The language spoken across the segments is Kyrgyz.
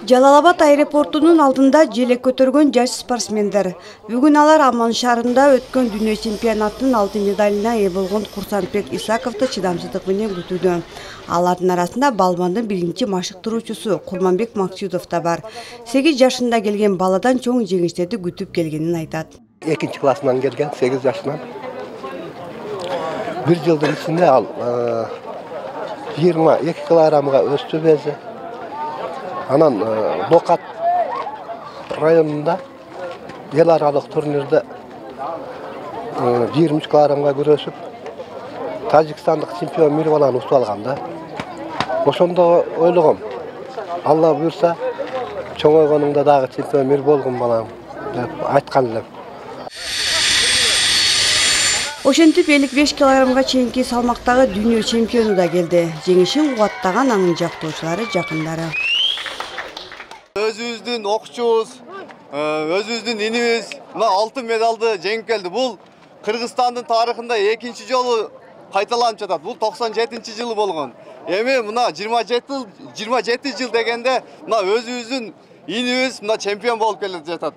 Жалал-Абад аэропортунун алдында желек көтөргөн жаш спортсмендер. Бүгүн алар Аман шаарында өткөн дүйнө чемпионатынын алтын медалына ээ болгон Курсанбек Исаковду чыдамсыздык менен күтүүдө. Алардын арасында балбандын биринчи машыктыруучусу Курманбек Максудов да бар. 8 жашында келген баладан чоң жеңиштерди күтүп келгенин айтат. 2 классынан келген, 8 жашынан. 1 жылдын ичинде ал 22 килограммга өстү бези. Анан Локат районунда эл аралык турнирде 23 килограммга күрөшүп, Тажикстандык чемпион мир баланы утуп алганда. Ошондо ойлогом, Алла буйрса, чоңойгонумда дагы чемпион мир болгон балам деп айткан элем. Ошентип 55 килограммга чейинки салмактагы дүйнө чемпиону да келди. Жеңишин кубаттаган анын жактоочулары, жакындары. Өзүбүздүн окуучубуз, өзүбүздүн инибиз мына алтын медалды жеңип келди. Бул Кыргызстандын тарыхында экинчи жолу кайталанып жатат. Бул 97-жылы болгон. Эми мына 27 жыл дегенде мына өзүбүздүн инибиз мына чемпион болуп келе жатат.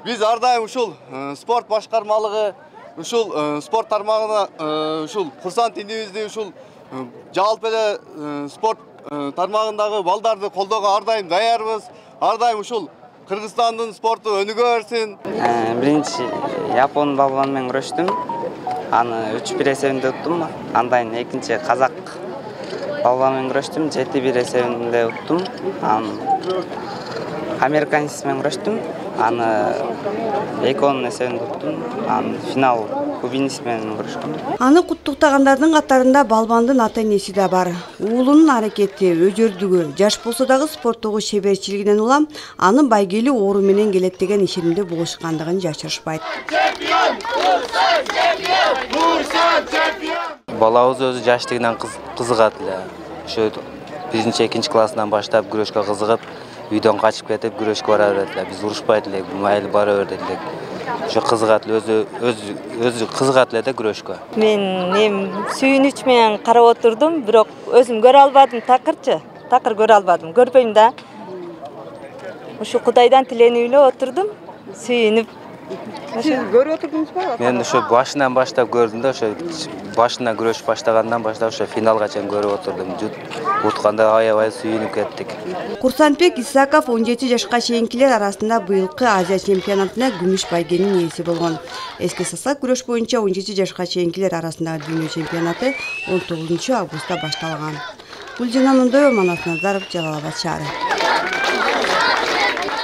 Биз ар дайым ушул спорт башкармалыгы, ушул спорт тармагына ушул курсант инибизди ушул жалпы эле спорт тармагындагы балдарды колдоого ар дайым даярбыз. Ар дайым ушул Кыргызстандын спорту өнүгө берсин. Биринчи япон балбан менен күрөштүм. Аны 3-1 эсебинде уттум. Андан экинчи казак балбан менен күрөштүм. 7-1 эсебинде уттум. Американец менен күрөштүм. Аны 2-10 эсебинде уттум. Финал кубинец менен күрөшкөм. Аны куттуктагандардын катарында балбандын ата-энеси да бар. Уулунун аракети, өжөрдүгү, жаш болсо дагы спорттогу шеберчилигинен улам аны байгелүү оору менен келет деген ишенимде болушкандыгын жашырышпайт. Балабыз өзү жаштыгынан кызыгат эле. Ошо 1-2 классынан баштап күрөшкө кызыгып, үйдөн качып кетип күрөшкө бара берет эле. Биз урушпайт элек, майыл бара берет элек. Ошо кызыгат эле, өзү кызыгат эле да күрөшкө. Мен сүйүнүч менен карап отурдум, бирок өзүм көрө албадым, такыр көрө албадым. Көрбөйм да. Ушу Кудайдан тиленип эле отурдум, сүйүнүп. Сиз көрүп отурдуңузбу? Мен ошо башынан баштап көрдүм да, ошо башынан күрөш баштагандан баштап ошо финалга чейин көрүп отурдум. Утканда аябай сүйүнүп кеттик. Курсанбек Исаков 17 жашка чейинкилер арасында быйылкы Азия чемпионатына күмүш байгенин ээси болгон. Эске салсак, күрөш боюнча 17 жашка чейинкилер арасындагы дүйнө чемпионаты 19 августта башталган. Гүлжан Аманбаева, Манас Назаров, Жалал-Абад шаары.